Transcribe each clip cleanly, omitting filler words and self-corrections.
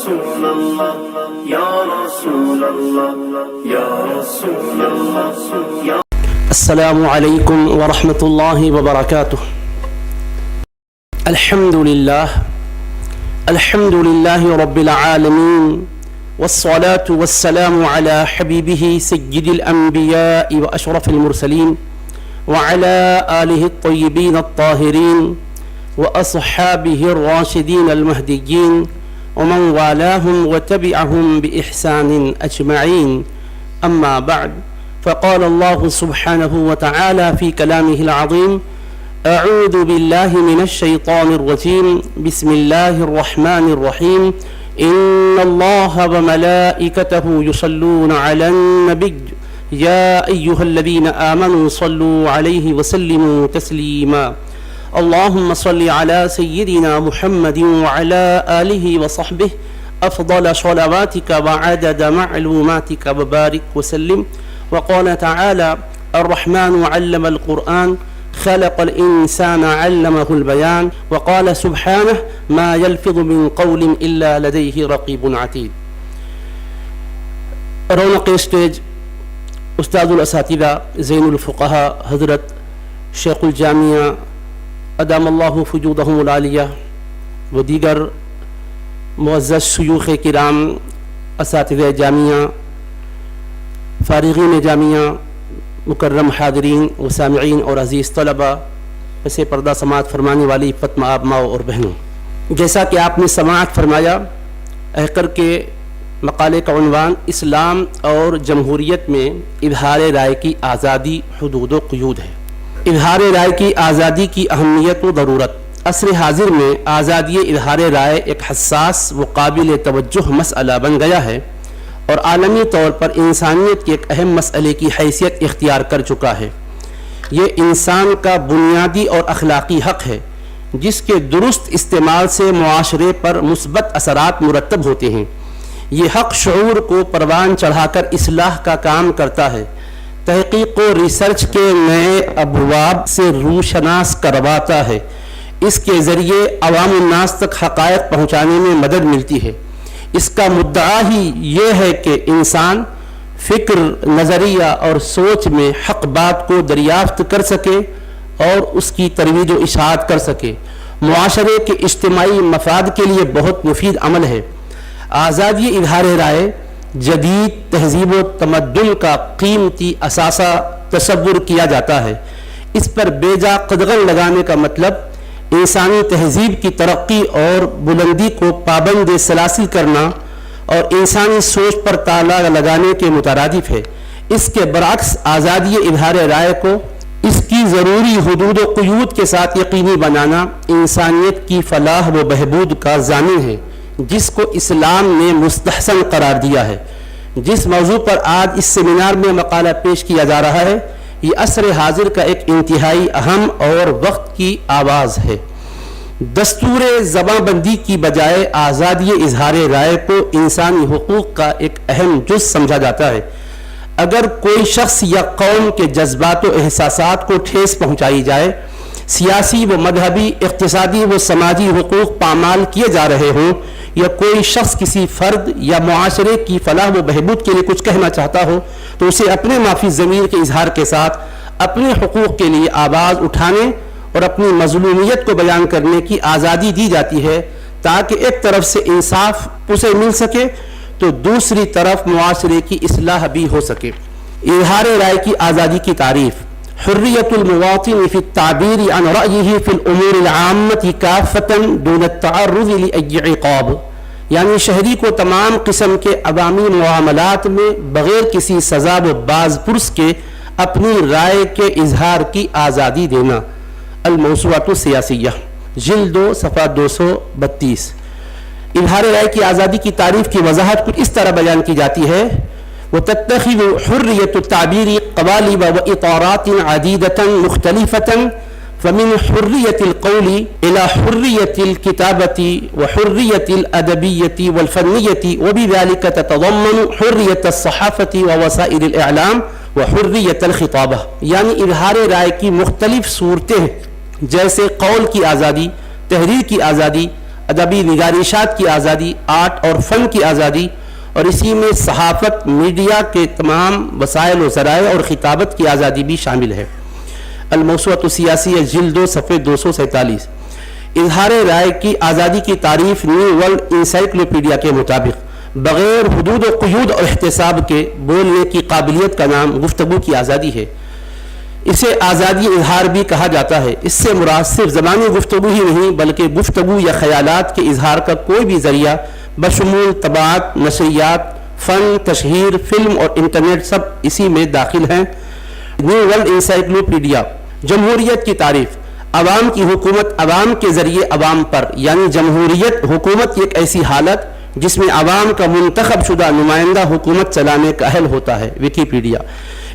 رسول اللہ یا رسول اللہ یا رسول اللہ یا السلام علیکم ورحمۃ اللہ وبرکاتہ. الحمد للہ رب العالمین والصلاة والسلام على حبیبہ سید الانبیاء واشرف المرسلین وعلى آلہ الطیبین الطاہرین واصحابہ الراشدین المہدیین ومن والاهم وتبعهم بإحسان أجمعين. أما بعد، فقال الله سبحانه وتعالى في كلامه العظيم: أعوذ بالله من الشيطان الرجيم، بسم الله الرحمن الرحيم، إن الله وملائكته يصلون على النبي يا أيها الذين آمنوا صلوا عليه وسلموا تسليما. اللهم صل على سيدنا محمد وعلى آله وصحبه أفضل صلواتك وعدد معلوماتك وبارك وسلم. وقال تعالى: الرحمن علم القرآن خلق الإنسان علمه البيان. وقال سبحانه: ما يلفظ من قول إلا لديه رقيب عتيد. رونق اسٹیج استاد الاساتذہ زین الفقہاء حضرت شیخ الجامعہ ادام اللہ فجودہم العالیہ و دیگر معزز شیوخ کرام، اساتذہ جامعہ، فارغین جامعہ، مکرم حاضرین و سامعین اور عزیز طلبہ، پس پردہ سماعت فرمانے والی فتم آب ماؤ اور بہنوں، جیسا کہ آپ نے سماعت فرمایا، احقر کے مقالے کا عنوان اسلام اور جمہوریت میں اظہار رائے کی آزادی، حدود و قیود ہے۔ اظہار رائے کی آزادی کی اہمیت و ضرورت۔ عصر حاضر میں آزادی اظہار رائے ایک حساس و قابل توجہ مسئلہ بن گیا ہے اور عالمی طور پر انسانیت کے ایک اہم مسئلے کی حیثیت اختیار کر چکا ہے۔ یہ انسان کا بنیادی اور اخلاقی حق ہے جس کے درست استعمال سے معاشرے پر مثبت اثرات مرتب ہوتے ہیں۔ یہ حق شعور کو پروان چڑھا کر اصلاح کا کام کرتا ہے، تحقیق و ریسرچ کے نئے ابواب سے روشناس کرواتا ہے، اس کے ذریعے عوام الناس تک حقائق پہنچانے میں مدد ملتی ہے۔ اس کا مدعا ہی یہ ہے کہ انسان فکر، نظریہ اور سوچ میں حق بات کو دریافت کر سکے اور اس کی ترویج و اشاعت کر سکے۔ معاشرے کے اجتماعی مفاد کے لیے بہت مفید عمل ہے۔ آزادی اظہار رائے جدید تہذیب و تمدن کا قیمتی اثاثہ تصور کیا جاتا ہے۔ اس پر بے جا قدغن لگانے کا مطلب انسانی تہذیب کی ترقی اور بلندی کو پابند سلاسل کرنا اور انسانی سوچ پر تالا لگانے کے مترادف ہے۔ اس کے برعکس آزادی اظہار رائے کو اس کی ضروری حدود و قیود کے ساتھ یقینی بنانا انسانیت کی فلاح و بہبود کا ضامن ہے، جس کو اسلام نے مستحسن قرار دیا ہے۔ جس موضوع پر آج اس سیمینار میں مقالہ پیش کیا جا رہا ہے، یہ عصر حاضر کا ایک انتہائی اہم اور وقت کی آواز ہے۔ دستور زباں بندی کی بجائے آزادی اظہار رائے کو انسانی حقوق کا ایک اہم جز سمجھا جاتا ہے۔ اگر کوئی شخص یا قوم کے جذبات و احساسات کو ٹھیس پہنچائی جائے، سیاسی و مذہبی، اقتصادی و سماجی حقوق پامال کیے جا رہے ہوں، یا کوئی شخص کسی فرد یا معاشرے کی فلاح و بہبود کے لیے کچھ کہنا چاہتا ہو، تو اسے اپنے معافی ضمیر کے اظہار کے ساتھ اپنے حقوق کے لیے آواز اٹھانے اور اپنی مظلومیت کو بیان کرنے کی آزادی دی جاتی ہے، تاکہ ایک طرف سے انصاف اسے مل سکے تو دوسری طرف معاشرے کی اصلاح بھی ہو سکے۔ اظہار رائے کی آزادی کی تعریف: حریت المواطن فی التعبیر عن رأیہ فی الامور العامة کافة دون التعرض لأی عقاب، یعنی شہری کو تمام قسم کے عوامی معاملات میں بغیر کسی سزا و باز پرس کے اپنی رائے کے اظہار کی آزادی دینا۔ الموسوعۃ السیاسیہ، جلد 2 صفحہ 232۔ اظہار رائے کی آزادی کی تعریف کی وضاحت کچھ اس طرح بیان کی جاتی ہے: وتتخذ حرية التعبير قوالب وإطارات عديدة مختلفة، فمن حرية القول إلى حرية الكتابة وحرية الأدبية والفنية، وبذلك تتضمن حرية الصحافة ووسائل الإعلام وحرية الخطابة۔ یعنی اظہار رائے کی مختلف صورتیں جیسے قول کی آزادی، تحریر کی آزادی، ادبی نگارشات کی آزادی، آرٹ اور فن کی آزادی، اور اسی میں صحافت، میڈیا کے تمام وسائل و ذرائع اور خطابت کی آزادی بھی شامل ہے۔ الموسوعۃ السیاسیہ جلد 2 صفحے 247۔ اظہار رائے کی آزادی کی تعریف نیو ورلڈ انسائکلوپیڈیا کے مطابق بغیر حدود و قیود اور احتساب کے بولنے کی قابلیت کا نام گفتگو کی آزادی ہے۔ اسے آزادی اظہار بھی کہا جاتا ہے۔ اس سے مراد صرف زبانی گفتگو ہی نہیں بلکہ گفتگو یا خیالات کے اظہار کا کوئی بھی ذریعہ بشمول طباعت، نشریات، فن، تشہیر، فلم اور انٹرنیٹ سب اسی میں داخل ہیں۔ New world encyclopedia. جمہوریت کی تعریف: عوام کی حکومت عوام کے ذریعے عوام پر، یعنی جمہوریت حکومت ایک ایسی حالت جس میں عوام کا منتخب شدہ نمائندہ حکومت چلانے کا اہل ہوتا ہے۔ ویکیپیڈیا۔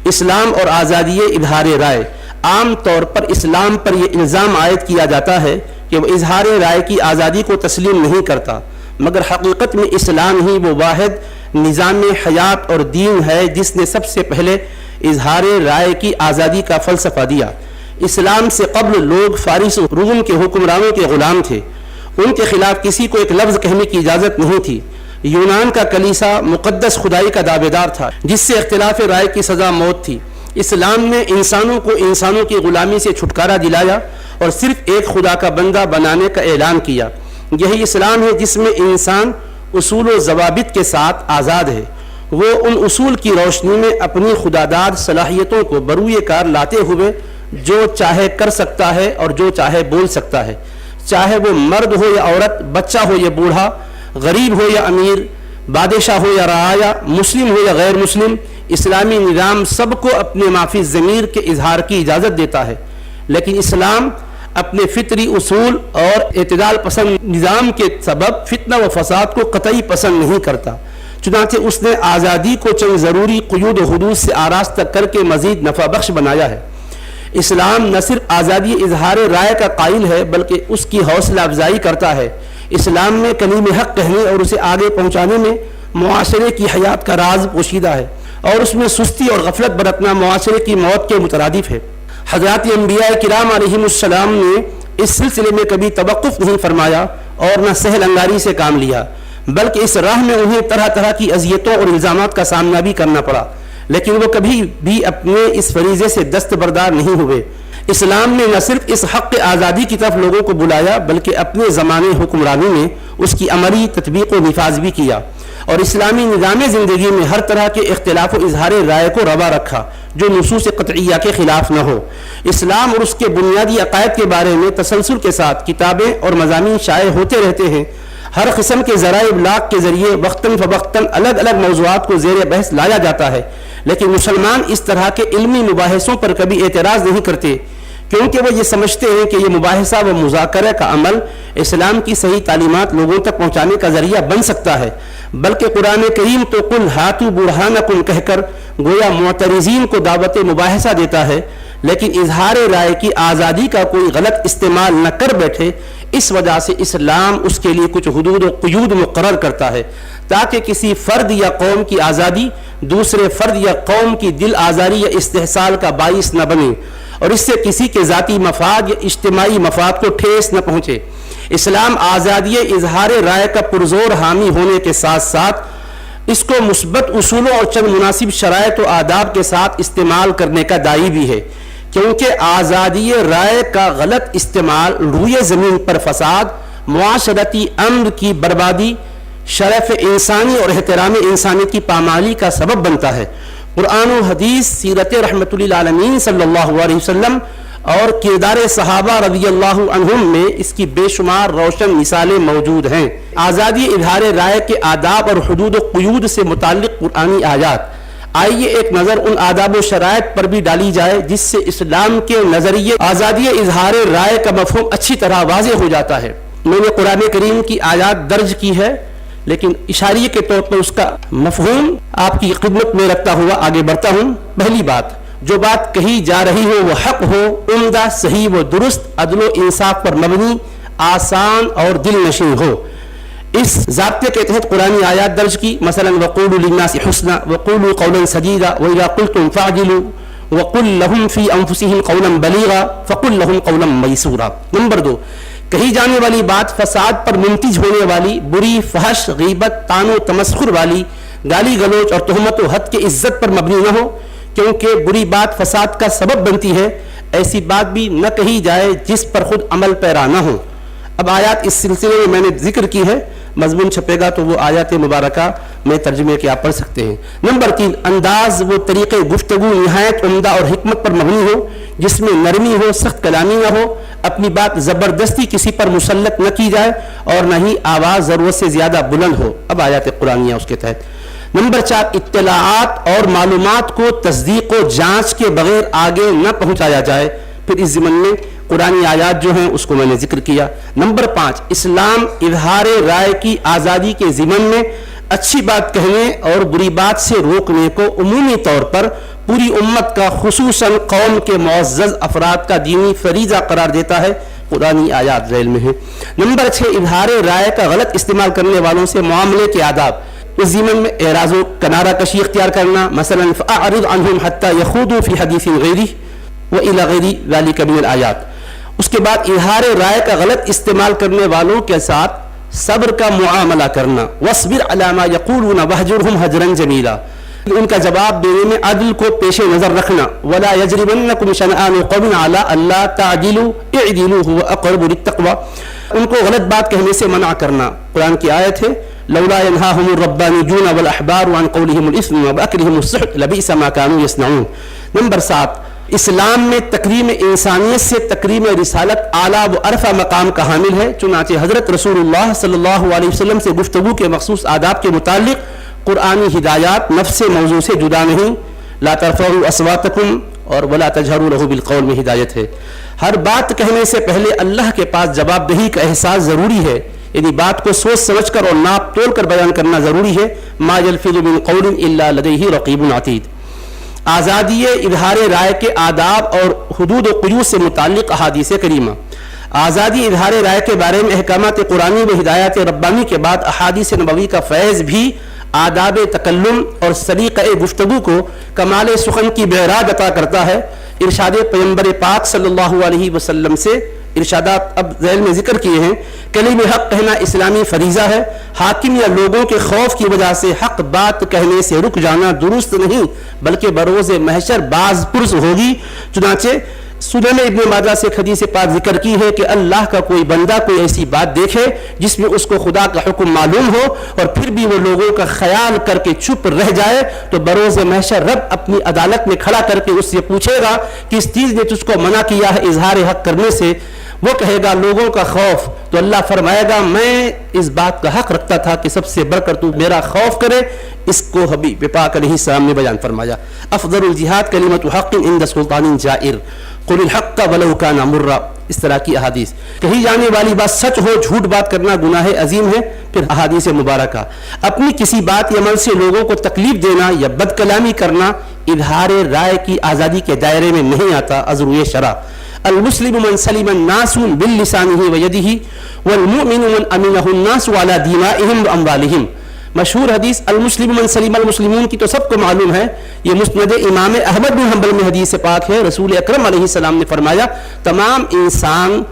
اسلام اور آزادی اظہار رائے: عام طور پر اسلام پر یہ الزام عائد کیا جاتا ہے کہ وہ اظہار رائے کی آزادی کو تسلیم نہیں کرتا، مگر حقیقت میں اسلام ہی وہ واحد نظام حیات اور دین ہے جس نے سب سے پہلے اظہار رائے کی آزادی کا فلسفہ دیا۔ اسلام سے قبل لوگ فارس و روم کے حکمرانوں کے غلام تھے، ان کے خلاف کسی کو ایک لفظ کہنے کی اجازت نہیں تھی۔ یونان کا کلیسا مقدس خدائی کا دعویدار تھا جس سے اختلاف رائے کی سزا موت تھی۔ اسلام نے انسانوں کو انسانوں کی غلامی سے چھٹکارا دلایا اور صرف ایک خدا کا بندہ بنانے کا اعلان کیا۔ یہی اسلام ہے جس میں انسان اصول و ضوابط کے ساتھ آزاد ہے۔ وہ ان اصول کی روشنی میں اپنی خداداد صلاحیتوں کو بروئے کار لاتے ہوئے جو چاہے کر سکتا ہے اور جو چاہے بول سکتا ہے، چاہے وہ مرد ہو یا عورت، بچہ ہو یا بوڑھا، غریب ہو یا امیر، بادشاہ ہو یا رعایا، مسلم ہو یا غیر مسلم۔ اسلامی نظام سب کو اپنے معافی ضمیر کے اظہار کی اجازت دیتا ہے، لیکن اسلام اپنے فطری اصول اور اعتدال پسند نظام کے سبب فتنہ و فساد کو قطعی پسند نہیں کرتا، چنانچہ اس نے آزادی کو چند ضروری قیود و حدود سے آراستہ کر کے مزید نفع بخش بنایا ہے۔ اسلام نہ صرف آزادی اظہار رائے کا قائل ہے بلکہ اس کی حوصلہ افزائی کرتا ہے۔ اسلام میں کلیم حق کہنے اور اسے آگے پہنچانے میں معاشرے کی حیات کا راز پوشیدہ ہے، اور اس میں سستی اور غفلت برتنا معاشرے کی موت کے مترادف ہے۔ حضرات انبیاء کرام علیہم السلام نے اس سلسلے میں کبھی توقف نہیں فرمایا اور نہ سہل انگاری سے کام لیا، بلکہ اس راہ میں انہیں طرح طرح کی اذیتوں اور الزامات کا سامنا بھی کرنا پڑا، لیکن وہ کبھی بھی اپنے اس فریضے سے دستبردار نہیں ہوئے۔ اسلام نے نہ صرف اس حق آزادی کی طرف لوگوں کو بلایا بلکہ اپنے زمانے حکمرانی میں اس کی عملی تطبیق و نفاذ بھی کیا، اور اسلامی نظام زندگی میں ہر طرح کے اختلاف و اظہار رائے کو روا رکھا جو نصوص قطعیہ کے خلاف نہ ہو۔ اسلام اور اس کے بنیادی عقائد کے بارے میں تسلسل کے ساتھ کتابیں اور مضامین شائع ہوتے رہتے ہیں۔ ہر قسم کے ذرائع ابلاغ کے ذریعے وقتاً فوقتاً الگ الگ موضوعات کو زیر بحث لایا جاتا ہے، لیکن مسلمان اس طرح کے علمی مباحثوں پر کبھی اعتراض نہیں کرتے، کیونکہ وہ یہ سمجھتے ہیں کہ یہ مباحثہ و مذاکرہ کا عمل اسلام کی صحیح تعلیمات لوگوں تک پہنچانے کا ذریعہ بن سکتا ہے، بلکہ قرآن کریم تو قل ہاتوا برہانکم کہہ کر گویا معترضین کو دعوت مباحثہ دیتا ہے، لیکن اظہار رائے کی آزادی کا کوئی غلط استعمال نہ کر بیٹھے۔ اس وجہ سے اسلام اس کے لیے کچھ حدود و قیود مقرر کرتا ہے تاکہ کسی فرد یا قوم کی آزادی دوسرے فرد یا قوم کی دل آزاری یا استحصال کا باعث نہ بنے، اور اس سے کسی کے ذاتی مفاد یا اجتماعی مفاد کو ٹھیس نہ پہنچے۔ اسلام آزادی اظہار رائے کا پرزور حامی ہونے کے ساتھ ساتھ اس کو مثبت اصولوں اور چند مناسب شرائط و آداب کے ساتھ استعمال کرنے کا داعی بھی ہے، کیونکہ آزادی رائے کا غلط استعمال روئے زمین پر فساد، معاشرتی امن کی بربادی، شرف انسانی اور احترام انسانیت کی پامالی کا سبب بنتا ہے۔ قرآن و حدیث، سیرت رحمت للعالمین صلی اللہ علیہ وسلم اور کردار صحابہ رضی اللہ عنہم میں اس کی بے شمار روشن مثالیں موجود ہیں۔ آزادی اظہار رائے کے آداب اور حدود و قیود سے متعلق قرآنی آیات، آئیے ایک نظر ان آداب و شرائط پر بھی ڈالی جائے جس سے اسلام کے نظریے آزادی اظہار رائے کا مفہوم اچھی طرح واضح ہو جاتا ہے۔ میں نے قرآن کریم کی آیات درج کی ہے، لیکن اشاریے کے طور پر اس کا مفہوم آپ کی خدمت میں رکھتا ہوا آگے بڑھتا ہوں۔ پہلی بات، جو بات کہی جا رہی ہو وہ حق ہو، عمدہ، صحیح و درست، عدل و انصاف پر مبنی، آسان اور دل نشین ہو۔ اس ضابطے کے تحت قرآنی آیات درج کی، مثلا وَقُولُوا لِلنَّاسِ حُسْنًا وَقُولُوا قَوْلًا سَدِيدًا وَإِذَا قُلْتُمْ فَاعْدِلُوا وَقُلْ لَهُمْ فِي أَنفُسِهِمْ قَوْلًا بَلِيغًا فَقُلْ لَهُمْ قَوْلًا مَيْسُورًا۔ نمبر 2، کہی جانے والی بات فساد پر منتج ہونے والی، بری، فحش، غیبت، طعن و تمسخر والی، گالی گلوچ اور تہمت و حد کے عزت پر مبنی نہ ہو، کیونکہ بری بات فساد کا سبب بنتی ہے۔ ایسی بات بھی نہ کہی جائے جس پر خود عمل پیرا نہ ہو۔ اب آیات اس سلسلے میں نے ذکر کی ہے، مضمون چھپے گا تو وہ آیات مبارکہ میں ترجمے کے آپ پڑھ سکتے ہیں۔ نمبر 3، انداز و طریقے گفتگو نہایت عمدہ اور حکمت پر مبنی ہو، جس میں نرمی ہو، سخت کلامی نہ ہو، اپنی بات زبردستی کسی پر مسلط نہ کی جائے اور نہ ہی آواز ضرورت سے زیادہ بلند ہو۔ اب آیات قرآنیہ اس کے تحت۔ نمبر 4، اطلاعات اور معلومات کو تصدیق و جانچ کے بغیر آگے نہ پہنچایا جائے۔ پھر اس ضمن میں قرآنی آیات جو ہیں اس کو میں نے ذکر کیا۔ نمبر 5، اسلام اظہار رائے کی آزادی کے ضمن میں اچھی بات کہنے اور بری بات سے روکنے کو عمومی طور پر پوری امت کا، خصوصاً قوم کے معزز افراد کا دینی فریضہ قرار دیتا ہے۔ قرآنی آیات ذیل میں ہیں۔ نمبر 6، اظہار رائے کا غلط استعمال کرنے والوں سے معاملے کے آداب۔ اس ضمن میں اعراض و کنارہ کشی اختیار کرنا، مثلا فأعرض عنهم حتى يخوضوا في حديث غيره وإلى غير ذلك من الآيات۔ اس کے بعد اظہار رائے کا غلط استعمال کرنے والوں کے ساتھ صبر کا معاملہ کرنا، واصبر على ما يقولون واهجرهم هجرا جميلا، ان کا جواب دینے میں عدل کو پیش نظر رکھنا، ولا يجرمنكم شنآن قوم على الا تعدلوا اعدلوا هو اقرب للتقوى، ان کو غلط بات کہنے سے منع کرنا۔ قرآن کی آیت ہے لولا ينهاهم الربانيون والاحبار عن قولهم الاثم واكلهم السحت لبئس ما كانوا يصنعون۔ نمبر 7، اسلام میں تکریم انسانیت سے تکریم رسالت اعلیٰ و عرفہ مقام کا حامل ہے، چنانچہ حضرت رسول اللہ صلی اللہ علیہ وسلم سے گفتگو کے مخصوص آداب کے متعلق قرآنی ہدایات نفس موضوع سے جدا نہیں۔ لا ترفعوا اصواتکم اور ولا تجہروا لہ بالقول میں ہدایت ہے۔ ہر بات کہنے سے پہلے اللہ کے پاس جواب دہی کا احساس ضروری ہے، یعنی بات کو سوچ سمجھ کر اور ناپ تول کر بیان کرنا ضروری ہے۔ ما یلفظ من قول الا لدیہ رقیب عتید۔ آزادی اظہار رائے کے آداب اور حدود و قیود سے متعلق احادیث کریمہ۔ آزادی اظہار رائے کے بارے میں احکامات قرآنی و ہدایات ربانی کے بعد احادیث نبوی کا فیض بھی آداب تکلم اور سلیقہ گفتگو کو کمال سخن کی بعراج عطا کرتا ہے۔ ارشاد پیغمبر پاک صلی اللہ علیہ وسلم سے ارشادات اب ذیل میں ذکر کیے ہیں۔ کلیم حق کہنا اسلامی فریضہ ہے۔ حاکم یا لوگوں کے خوف کی وجہ سے حق بات کہنے سے رک جانا درست نہیں، بلکہ بروز محشر باز پرس ہوگی۔ چنانچہ سنن ابن ماجہ سے حدیث پاک ذکر کی ہے کہ اللہ کا کوئی بندہ کوئی ایسی بات دیکھے جس میں اس کو خدا کا حکم معلوم ہو اور پھر بھی وہ لوگوں کا خیال کر کے چپ رہ جائے، تو بروز محشر رب اپنی عدالت میں کھڑا کر کے اس سے پوچھے گا کہ اس چیز نے تجھ کو منع کیا ہے اظہار حق کرنے سے۔ وہ کہے گا لوگوں کا خوف، تو اللہ فرمائے گا میں اس بات کا حق رکھتا تھا کہ سب سے بڑھ کر تو میرا خوف کرے۔ اس کو حبیب پاک علیہ السلام نے بیان فرمایا۔ افضل الجہاد کلمۃ حق عند سلطان جائر قل الحق ولو کان مرا۔ اس طرح کی احادیث۔ کہی جانے والی بات سچ ہو، جھوٹ بات کرنا گناہ عظیم ہے۔ پھر احادیث مبارکہ۔ اپنی کسی بات یا عمل سے لوگوں کو تکلیف دینا یا بد کلامی کرنا اظہار رائے کی آزادی کے دائرے میں نہیں آتا۔ عذر شرع المسلم من سلم الناس باللسانه ويده والمؤمن من امنه الناس على دمائهم واموالهم۔ مشہور حدیث المسلم من سلم المسلمون کی تو سب کو معلوم ہے، یہ مسند امام احمد بن حنبل میں حدیث پاک ہے۔ رسول اکرم علیہ السلام نے فرمایا تمام انسان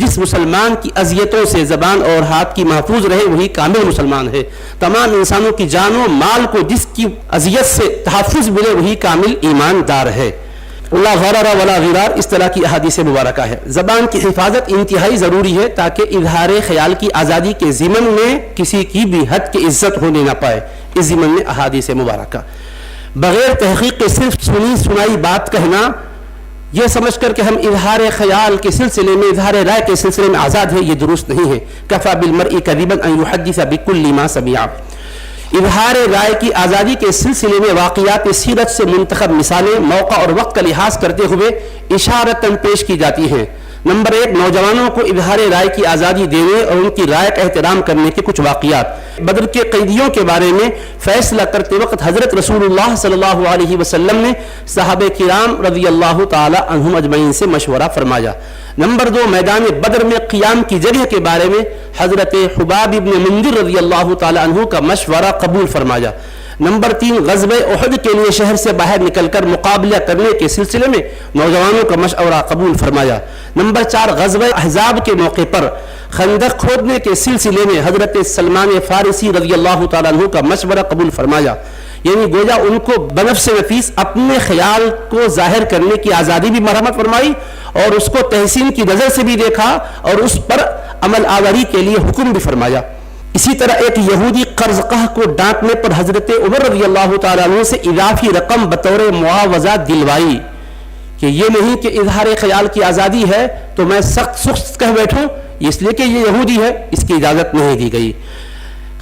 جس مسلمان کی اذیتوں سے زبان اور ہاتھ کی محفوظ رہے وہی کامل مسلمان ہے۔ تمام انسانوں کی جان و مال کو جس کی اذیت سے تحفظ ملے وہی کامل ایماندار ہے۔ لا غرر ولا غرار، اس طرح کی احادیث مبارکہ ہے۔ زبان کی حفاظت انتہائی ضروری ہے تاکہ اظہار خیال کی آزادی کے ضمن میں کسی کی بھی حد کی عزت ہونے نہ پائے۔ اس ضمن میں احادیث مبارکہ بغیر تحقیق کے صرف سنی سنائی بات کہنا، یہ سمجھ کر کہ ہم اظہار خیال کے سلسلے میں، اظہار رائے کے سلسلے میں آزاد ہے، یہ درست نہیں ہے۔ کفى بالمرء كذبا ان يحدث بكل ما سمع۔ اظہار رائے کی آزادی کے سلسلے میں واقعات سیرت سے منتخب مثالیں موقع اور وقت کا لحاظ کرتے ہوئے اشارتاً پیش کی جاتی ہیں۔ نمبر 1، نوجوانوں کو اظہار رائے کی آزادی دینے اور ان کی رائے کا احترام کرنے کے کچھ واقعات۔ بدر کے قیدیوں کے بارے میں فیصلہ کرتے وقت حضرت رسول اللہ صلی اللہ علیہ وسلم نے صحابہ کرام رضی اللہ تعالی عنہم اجمعین سے مشورہ فرمایا۔ نمبر 2، میدان بدر میں قیام کی جگہ کے بارے میں حضرت حباب ابن منذر رضی اللہ تعالی عنہ کا مشورہ قبول فرمایا۔ نمبر 3 غزوہ احد کے لیے شہر سے باہر نکل کر مقابلہ کرنے کے سلسلے میں نوجوانوں کا مشورہ قبول فرمایا. نمبر 4 غزوہ احزاب کے موقع پر خندق کھودنے کے سلسلے میں حضرت سلمان فارسی رضی اللہ تعالیٰ عنہ کا مشورہ قبول فرمایا. یعنی گویا ان کو بنفس نفیس اپنے خیال کو ظاہر کرنے کی آزادی بھی مرحمت فرمائی اور اس کو تحسین کی نظر سے بھی دیکھا اور اس پر عمل آوری کے لیے حکم بھی فرمایا. اسی طرح ایک یہودی قرض قہ کو ڈانٹنے پر حضرت عمر رضی اللہ تعالیٰ عنہ سے اضافی رقم بطور معاوضہ دلوائی کہ یہ نہیں کہ اظہار خیال کی آزادی ہے تو میں سخت کہہ بیٹھوں اس لیے کہ یہ یہودی ہے, اس کی اجازت نہیں دی گئی.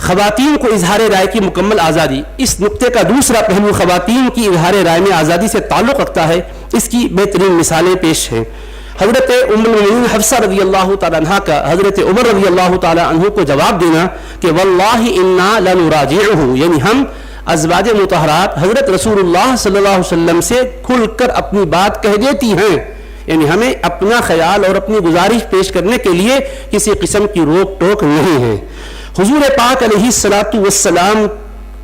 خواتین کو اظہار رائے کی مکمل آزادی. اس نقطے کا دوسرا پہلو خواتین کی اظہار رائے میں آزادی سے تعلق رکھتا ہے. اس کی بہترین مثالیں پیش ہیں. حضرت ام المؤمنین حفصہ رضی اللہ تعالیٰ عنہ کا حضرت عمر رضی اللہ تعالیٰ عنہ کو جواب دینا کہ واللہ انا لنراجعہ, یعنی ہم ازواج مطہرات حضرت رسول اللہ صلی اللہ علیہ وسلم سے کھل کر اپنی بات کہہ دیتی ہیں. یعنی ہمیں اپنا خیال اور اپنی گزارش پیش کرنے کے لیے کسی قسم کی روک ٹوک نہیں ہے. حضور پاک علیہ الصلوۃ والسلام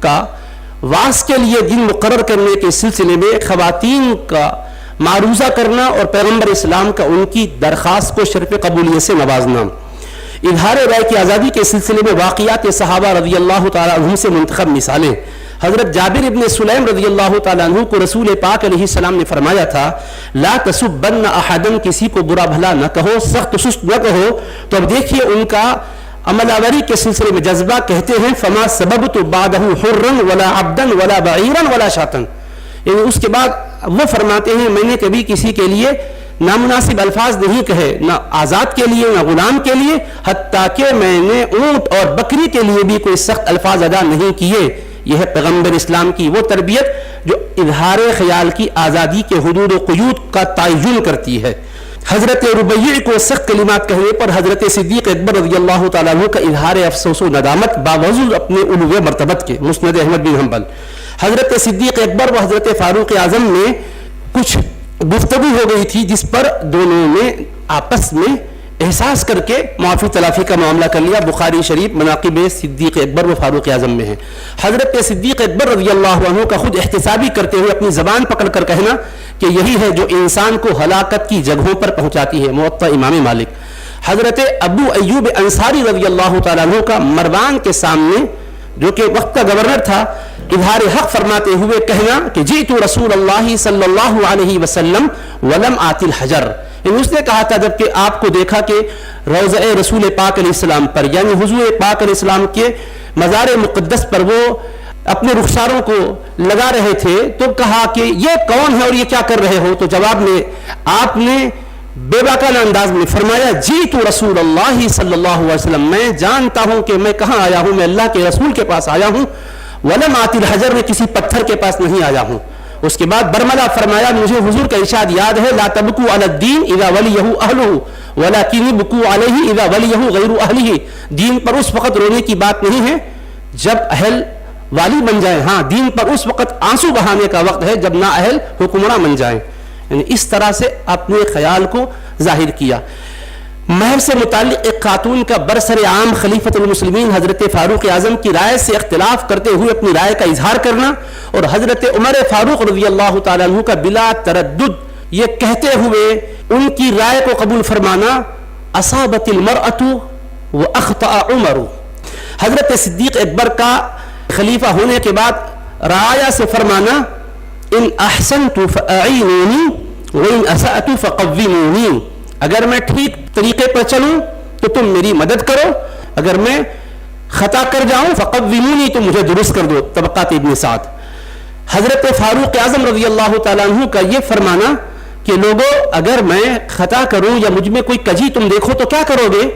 کا واس کے لیے دن مقرر کرنے کے سلسلے میں خواتین کا معروضہ کرنا اور پیغمبر اسلام کا ان کی درخواست کو شرف قبولیت سے نوازنا. اظہار رائے کی آزادی کے سلسلے میں واقعات صحابہ رضی اللہ تعالیٰ عنہم سے منتخب مثالیں. حضرت جابر ابن سلیم رضی اللہ تعالیٰ عنہ کو رسول پاک علیہ السلام نے فرمایا تھا لا تسبن احدا, کسی کو برا بھلا نہ کہو, سخت سست نہ کہو. تو اب دیکھیے ان کا عمل آوری کے سلسلے میں جذبہ. کہتے ہیں فما سببت بعدہ حرا ولا عبدا ولا بعیرا ولا شاتا, یعنی اس کے بعد وہ فرماتے ہیں میں نے کبھی کسی کے لیے نامناسب الفاظ نہیں کہے, نہ آزاد کے لیے نہ غلام کے لیے, حتیٰ کہ میں نے اونٹ اور بکری کے لیے بھی کوئی سخت الفاظ ادا نہیں کیے. یہ ہے پیغمبر اسلام کی وہ تربیت جو اظہار خیال کی آزادی کے حدود و قیود کا تعین کرتی ہے. حضرت ربیع کو سخت کلمات کہنے پر حضرت صدیق اکبر رضی اللہ تعالیٰ عنہ کا اظہار افسوس و ندامت باوجود اپنے علو مرتبت کے. مسند احمد بن حنبل. حضرت صدیق اکبر و حضرت فاروق اعظم میں کچھ گفتگو ہو گئی تھی جس پر دونوں نے آپس میں احساس کر کے معافی تلافی کا معاملہ کر لیا. بخاری شریف مناقب صدیق اکبر و فاروق اعظم میں ہے. حضرت صدیق اکبر رضی اللہ عنہ کا خود احتسابی کرتے ہوئے اپنی زبان پکڑ کر کہنا کہ یہی ہے جو انسان کو ہلاکت کی جگہوں پر پہنچاتی ہے. موطا امام مالک. حضرت ابو ایوب انصاری رضی اللہ تعالیٰ عنہ کا مروان کے سامنے جو کہ وقت کا گورنر تھا اظہار حق فرماتے ہوئے کہنا کہ جئت رسول اللہ صلی اللہ علیہ وسلم ولم آتی الحجر, یعنی اس نے کہا تھا جب کہ آپ کو دیکھا کہ روضہ رسول پاک علیہ السلام پر یعنی حضور پاک علیہ السلام کے مزار مقدس پر وہ اپنے رخساروں کو لگا رہے تھے تو کہا کہ یہ کون ہے اور یہ کیا کر رہے ہو. تو جواب میں آپ نے بے باکانہ انداز میں فرمایا جئت رسول اللہ صلی اللہ علیہ وسلم, میں جانتا ہوں کہ میں کہاں آیا ہوں, میں اللہ کے رسول کے پاس آیا ہوں. ولم آتی الحجر, میں کسی پتھر کے پاس نہیں آیا ہوں. اس کے بعد برملا فرمایا مجھے حضور کا ارشاد یاد ہے لا تبکوا علی الدین اذا ولیہ اہلہ ولکن بکوا علیہ اذا ولیہ غیر اہلہ, دین پر اس وقت رونے کی بات نہیں ہے جب اہل والی بن جائیں, ہاں دین پر اس وقت آنسو بہانے کا وقت ہے جب نا اہل حکمراں بن جائیں. یعنی اس طرح سے اپنے خیال کو ظاہر کیا. مہر سے متعلق ایک خاتون کا برسر عام خلیفۃ المسلمین حضرت فاروق اعظم کی رائے سے اختلاف کرتے ہوئے اپنی رائے کا اظہار کرنا اور حضرت عمر فاروق رضی اللہ تعالیٰ عنہ کا بلا تردد یہ کہتے ہوئے ان کی رائے کو قبول فرمانا اصابت المرأة واخطأ عمر. حضرت صدیق اکبر کا خلیفہ ہونے کے بعد رعایا سے فرمانا ان احسنت فاعینونی وان اسأت فقومونی, اگر میں ٹھیک طریقے پر چلوں تو تم میری مدد کرو, اگر میں خطا کر جاؤں فقومونی تو مجھے درست کر دو. طبقات ابن سعد. حضرت فاروق اعظم رضی اللہ تعالیٰ عنہ کا یہ فرمانا کہ لوگوں اگر میں خطا کروں یا مجھ میں کوئی کجی تم دیکھو تو کیا کرو گے.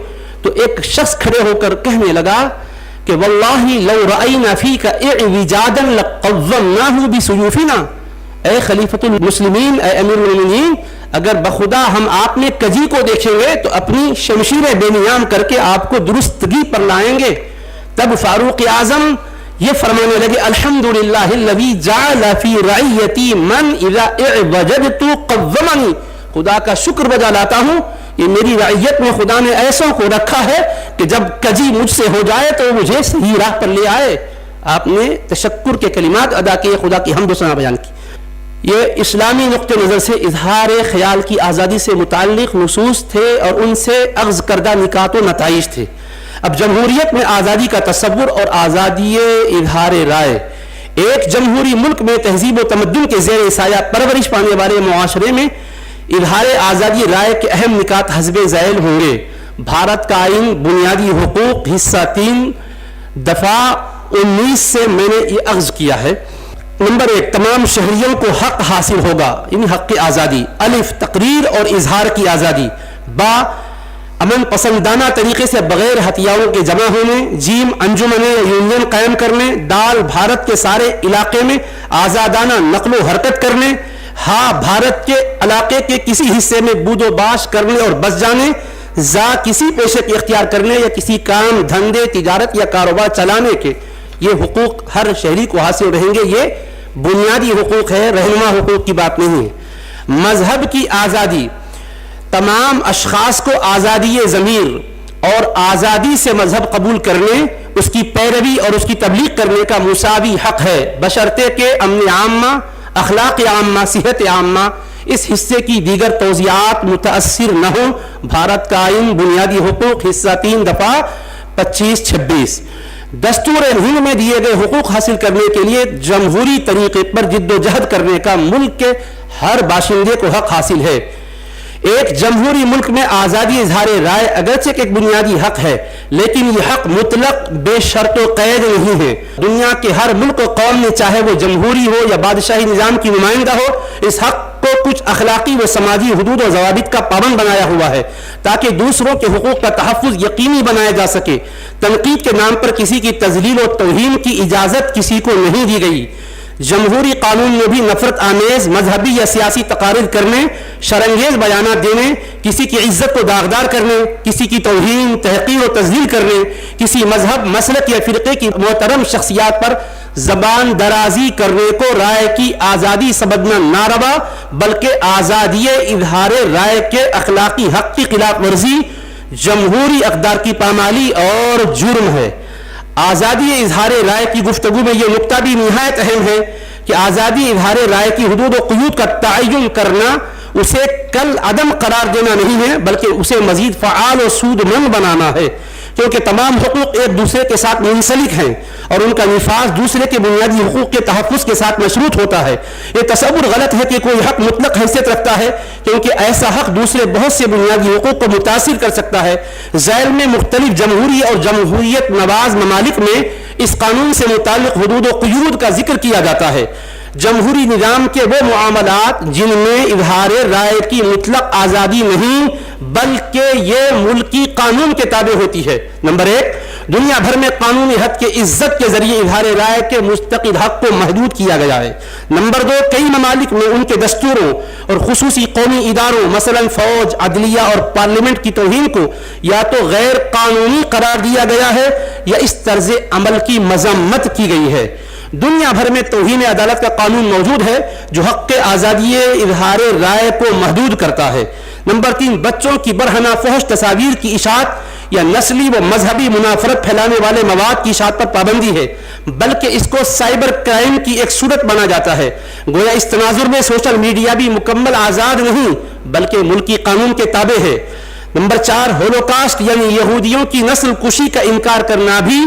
تو ایک شخص کھڑے ہو کر کہنے لگا کہ واللہ لو رأینا فیک اعوجاجا لقومناہ بسیوفنا, اے خلیفۃ المسلمین, اے امیر المؤمنین, اگر بخدا ہم آپ میں کجی کو دیکھیں گے تو اپنی شمشیر بے نیام کر کے آپ کو درستگی پر لائیں گے. تب فاروق اعظم یہ فرمانے لگے الحمدللہ الذی جعل فی رعیتی من اذا اعوججت قومنی, خدا کا شکر بجا لاتا ہوں کہ میری رعیت میں خدا نے ایسوں کو رکھا ہے کہ جب کجی مجھ سے ہو جائے تو مجھے صحیح راہ پر لے آئے. آپ نے تشکر کے کلمات ادا کیے، خدا کی حمد و ثنا بیان کی. یہ اسلامی نقطہ نظر سے اظہار خیال کی آزادی سے متعلق نصوص تھے اور ان سے اخذ کردہ نکات و نتائج تھے. اب جمہوریت میں آزادی کا تصور اور آزادی اظہار رائے. ایک جمہوری ملک میں تہذیب و تمدن کے زیر سایہ پرورش پانے والے معاشرے میں اظہار آزادی رائے کے اہم نکات حسب ذیل ہوں گے. بھارت کا آئین بنیادی حقوق حصہ 3 دفعہ 19 سے میں نے یہ اخذ کیا ہے. نمبر 1، تمام شہریوں کو حق حاصل ہوگا، یعنی حق آزادی. الف، تقریر اور اظہار کی آزادی. با، امن پسندانہ طریقے سے بغیر ہتھیاروں کے جمع ہونے. جیم، انجمنیں یا یونین قائم کرنے. دال، بھارت کے سارے علاقے میں آزادانہ نقل و حرکت کرنے. ہاں، بھارت کے علاقے کے کسی حصے میں بود و باش کرنے اور بس جانے. زا، کسی پیشے کے اختیار کرنے یا کسی کام، دھندے، تجارت یا کاروبار چلانے کے. یہ حقوق ہر شہری کو حاصل رہیں گے. یہ بنیادی حقوق ہے، رہنما حقوق کی بات نہیں ہے. مذہب کی آزادی، تمام اشخاص کو آزادی ضمیر اور آزادی سے مذہب قبول کرنے، اس کی پیروی اور اس کی تبلیغ کرنے کا مساوی حق ہے، بشرطے کہ امن عامہ، اخلاق عامہ، صحت عامہ اس حصے کی دیگر توضیحات متاثر نہ ہوں. بھارت کا آئین بنیادی حقوق حصہ 3 دفعہ 25-26. دستور ہند میں دیے گئے حقوق حاصل کرنے کے لیے جمہوری طریقے پر جد و جہد کرنے کا ملک کے ہر باشندے کو حق حاصل ہے. ایک جمہوری ملک میں آزادی اظہار رائے اگرچہ ایک بنیادی حق ہے، لیکن یہ حق مطلق بے شرط و قید نہیں ہے. دنیا کے ہر ملک و قوم میں، چاہے وہ جمہوری ہو یا بادشاہی نظام کی نمائندہ ہو، اس حق کو کچھ اخلاقی و سماجی حدود و ضوابط کا پابند بنایا ہوا ہے تاکہ دوسروں کے حقوق کا تحفظ یقینی بنایا جا سکے. تنقید کے نام پر کسی کی تذلیل و توہین کی اجازت کسی کو نہیں دی گئی. جمہوری قانون میں بھی نفرت آمیز مذہبی یا سیاسی تقاریر کرنے، شرانگیز بیانات دینے، کسی کی عزت کو داغدار کرنے، کسی کی توہین، تحقیر و تذلیل کرنے، کسی مذہب، مسلک یا فرقے کی محترم شخصیات پر زبان درازی کرنے کو رائے کی آزادی سمجھنا نہ روا، بلکہ آزادی اظہار رائے کے اخلاقی حق کی خلاف ورزی، جمہوری اقدار کی پامالی اور جرم ہے. آزادی اظہار رائے کی گفتگو میں یہ نکتہ بھی نہایت اہم ہے کہ آزادی اظہار رائے کی حدود و قیود کا تعین کرنا اسے کل عدم قرار دینا نہیں ہے، بلکہ اسے مزید فعال و سود مند بنانا ہے، کیونکہ تمام حقوق ایک دوسرے کے ساتھ منسلک ہیں اور ان کا نفاذ دوسرے کے بنیادی حقوق کے تحفظ کے ساتھ مشروط ہوتا ہے. یہ تصور غلط ہے کہ کوئی حق مطلق حیثیت رکھتا ہے، کیونکہ ایسا حق دوسرے بہت سے بنیادی حقوق کو متاثر کر سکتا ہے. ذیل میں مختلف جمہوری اور جمہوریت نواز ممالک میں اس قانون سے متعلق حدود و قیود کا ذکر کیا جاتا ہے. جمہوری نظام کے وہ معاملات جن میں اظہار رائے کی مطلق آزادی نہیں بلکہ یہ ملکی قانون کے تابع ہوتی ہے. نمبر 1، دنیا بھر میں قانونی حد کے عزت کے ذریعے اظہار رائے کے مستقل حق کو محدود کیا گیا ہے. نمبر 2، کئی ممالک میں ان کے دستوروں اور خصوصی قومی اداروں مثلا فوج، عدلیہ اور پارلیمنٹ کی توہین کو یا تو غیر قانونی قرار دیا گیا ہے یا اس طرز عمل کی مذمت کی گئی ہے. دنیا بھر میں توہین عدالت کا قانون موجود ہے جو حق آزادی اظہار رائے کو محدود کرتا ہے. نمبر 3، بچوں کی برہنہ فحش تصاویر کی اشاعت یا نسلی و مذہبی منافرت پھیلانے والے مواد کی اشاعت پر پابندی ہے، بلکہ اس کو سائبر کرائم کی ایک صورت بنا جاتا ہے. گویا اس تناظر میں سوشل میڈیا بھی مکمل آزاد نہیں بلکہ ملکی قانون کے تابع ہے. نمبر 4، ہولوکاسٹ یعنی یہودیوں کی نسل کشی کا انکار کرنا بھی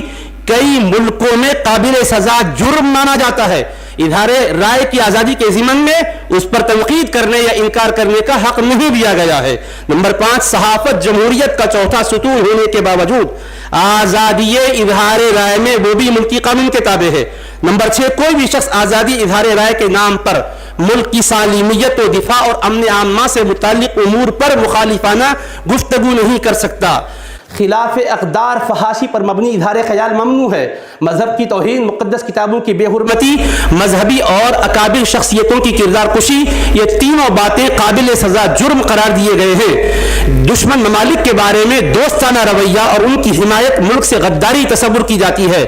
کئی ملکوں میں قابل سزا جرم مانا جاتا ہے. اظہار رائے کی آزادی کے ضمن میں اس پر تنقید کرنے یا انکار کرنے کا حق نہیں دیا گیا ہے. نمبر 5، صحافت جمہوریت کا چوتھا ستون ہونے کے باوجود آزادی اظہار رائے میں وہ بھی ملکی قانون کے تابع ہے. نمبر 6، کوئی بھی شخص آزادی اظہار رائے کے نام پر ملک کی سالمیت و دفاع اور امن عامہ سے متعلق امور پر مخالفانہ گفتگو نہیں کر سکتا. خلاف اقدار فحاشی پر مبنی اظہار خیال ممنوع ہے. مذہب کی توہین، مقدس کتابوں کی بے حرمتی، مذہبی اور اکابر شخصیتوں کی کردار کشی، یہ تینوں باتیں قابل سزا جرم قرار دیے گئے ہیں. دشمن ممالک کے بارے میں دوستانہ رویہ اور ان کی حمایت ملک سے غداری تصور کی جاتی ہے.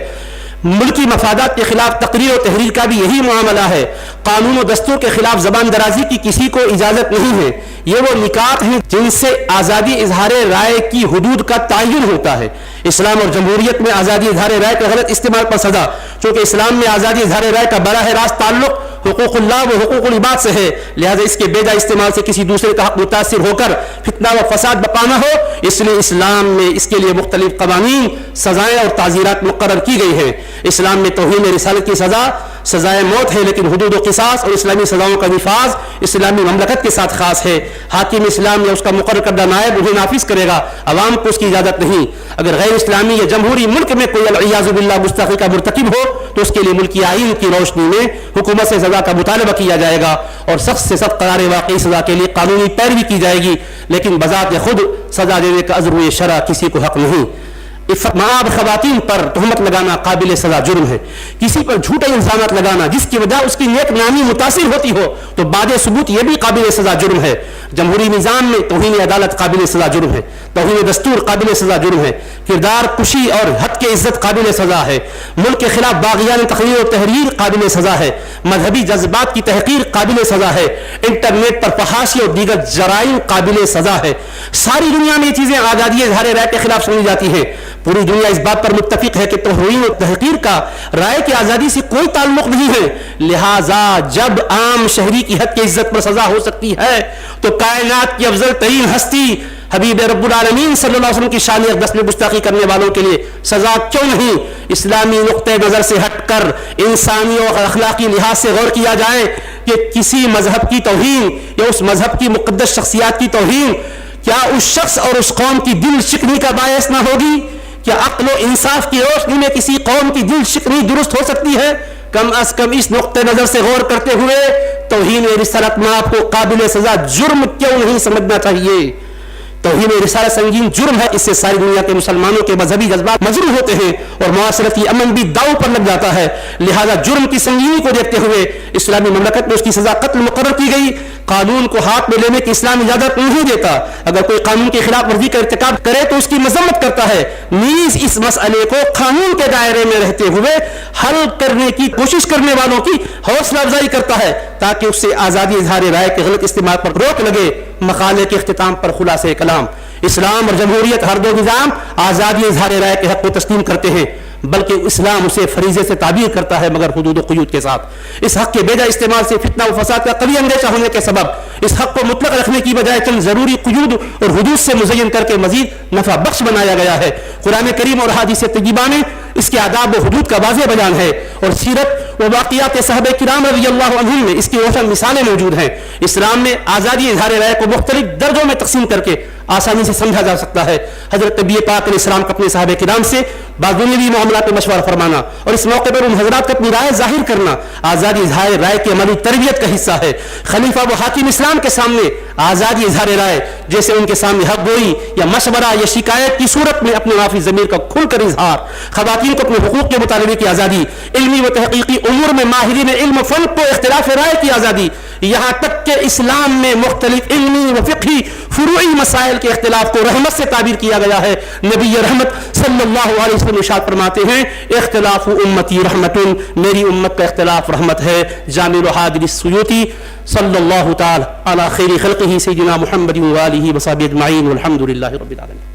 ملکی مفادات کے خلاف تقریر و تحریر کا بھی یہی معاملہ ہے. قانون و دستور کے خلاف زبان درازی کی کسی کو اجازت نہیں ہے. یہ وہ نکات ہیں جن سے آزادی اظہار رائے کی حدود کا تعین ہوتا ہے. اسلام اور جمہوریت میں آزادی اظہار رائے کے غلط استعمال پر سزا. چونکہ اسلام میں آزادی اظہار رائے کا براہ راست تعلق حقوق اللہ و حقوق العباد سے ہے، لہذا اس کے بیجا استعمال سے کسی دوسرے کا حق متاثر ہو کر فتنہ و فساد بپا نہ ہو، اس لیے اسلام میں اس کے لیے مختلف قوانین، سزائیں اور تعزیرات مقرر کی گئی ہیں. اسلام میں توہین رسالت کی سزا سزائے موت ہے، لیکن حدود و قصاص اور اسلامی سزاؤں کا نفاذ اسلامی مملکت کے ساتھ خاص ہے. حاکم اسلام یا اس کا مقرر کردہ نائب انہیں نافذ کرے گا، عوام کو اس کی اجازت نہیں. اگر غیر اسلامی یا جمہوری ملک میں کوئی والعیاذ باللہ گستاخی کا مرتکب ہو تو اس کے لیے ملکی آئین کی روشنی میں حکومت سے سزا کا مطالبہ کیا جائے گا اور سخت سے سخت قرار واقعی سزا کے لیے قانونی پیروی کی جائے گی، لیکن بذات خود سزا دینے کا عذر شرع کسی کو حق نہیں. مآب خواتین پر تہمت لگانا قابل سزا جرم ہے. کسی پر جھوٹے الزامات لگانا جس کی وجہ اس کی نیک نامی متاثر ہوتی ہو تو بعد ثبوت یہ بھی قابل سزا جرم ہے. جمہوری نظام میں توہین عدالت قابل سزا جرم ہے. توہین دستور قابل سزا جرم ہے. کردار کشی اور حد کے عزت قابل سزا ہے. ملک کے خلاف باغیان تقریر و تحریر قابل سزا ہے. مذہبی جذبات کی تحقیر قابل سزا ہے. انٹرنیٹ پر فحاشی اور دیگر جرائم قابل سزا ہے. ساری دنیا میں یہ چیزیں آزادی اظہار رائے کے خلاف سمجھی جاتی ہیں. پوری دنیا اس بات پر متفق ہے کہ توہین و تحقیر کا رائے کی آزادی سے کوئی تعلق نہیں ہے. لہذا جب عام شہری کی حد کی عزت پر سزا ہو سکتی ہے تو کائنات کی افضل ترین ہستی حبیب رب العالمین صلی اللہ علیہ وسلم کی شان اقدس میں گستاخی کرنے والوں کے لیے سزا کیوں نہیں؟ اسلامی نقطۂ نظر سے ہٹ کر انسانی اور اخلاقی لحاظ سے غور کیا جائے کہ کسی مذہب کی توہین یا اس مذہب کی مقدس شخصیات کی توہین کیا اس شخص اور اس قوم کی دل شکنی کا باعث نہ ہوگی؟ کیا عقل و انصاف کی روشنی میں کسی قوم کی دل شکنی درست ہو سکتی ہے؟ کم از کم اس نقطۂ نظر سے غور کرتے ہوئے توہین رسالت مآب کو قابل سزا جرم کیوں نہیں سمجھنا چاہیے؟ توہین رسالت سنگین جرم ہے. اس سے ساری دنیا کے مسلمانوں کے مذہبی جذبات مجروح ہوتے ہیں اور معاشرتی امن بھی داؤ پر لگ جاتا ہے. لہذا جرم کی سنگینی کو دیکھتے ہوئے اسلامی مملکت میں اس کی سزا قتل مقرر کی گئی. قانون کو ہاتھ میں لینے کی اسلام اجازت نہیں دیتا. اگر کوئی قانون کی خلاف ورزی کا ارتکاب کرے تو اس کی مذمت کرتا ہے. نیز اس مسئلے کو قانون کے دائرے میں رہتے ہوئے حل کرنے کی کوشش کرنے والوں کی حوصلہ افزائی کرتا ہے تاکہ اس سے آزادی اظہار رائے کے غلط استعمال پر روک لگے. مقالے کے اختتام پر خلاصہ کلام: اسلام اور جمہوریت ہر دو نظام آزادی اظہار رائے کے حق کو تسلیم کرتے ہیں، بلکہ اسلام اسے فریضے سے تعبیر کرتا ہے مگر حدود و قیود کے ساتھ. اس حق کے بیجا استعمال سے فتنہ و فساد کا قوی اندیشہ ہونے کے سبب اس حق کو مطلق رکھنے کی بجائے چند ضروری قیود اور حدود سے مزین کر کے مزید نفع بخش بنایا گیا ہے. قرآن کریم اور احادیث طیبہ میں اس کے آداب و حدود کا واضح بیان ہے اور سیرت و واقعات صحابہ کرام رضی اللہ عنہم میں اس کی روشن مثالیں موجود ہیں. اسلام میں آزادی اظہار رائے کو مختلف درجوں میں تقسیم کر کے آسانی سے سمجھا جا سکتا ہے. حضرت نبی پاک علیہ السلام کو اپنے صحابہ کرام سے بعض دنیوی معاملات میں مشورہ فرمانا اور اس موقع پر ان حضرات کو اپنی رائے ظاہر کرنا آزادی اظہار رائے کی عملی تربیت کا حصہ ہے. خلیفہ و حاکم اسلام کے سامنے آزادی اظہار رائے جیسے ان کے سامنے حق گوئی یا مشورہ یا شکایت کی صورت میں اپنے معافی ضمیر کا کھل کر اظہار، خواتین کو اپنے حقوق کے مطالبے کی آزادی، علمی و تحقیقی امور میں ماہرین علم و فن کو اختلاف رائے کی آزادی، یہاں تک کہ اسلام میں مختلف علمی و فقہی فروعی مسائل کے اختلاف کو رحمت سے تعبیر کیا گیا ہے. نبی رحمت صلی اللہ علیہ وسلم ارشاد فرماتے ہیں: اختلاف امتی رحمت، میری امت کا اختلاف رحمت ہے. جامع الحاضر السیوطی صلی اللہ تعالی علی خیر خلقہ سیدنا محمد و آلہ و صحبہ اجمعین والحمد للہ رب العالمین.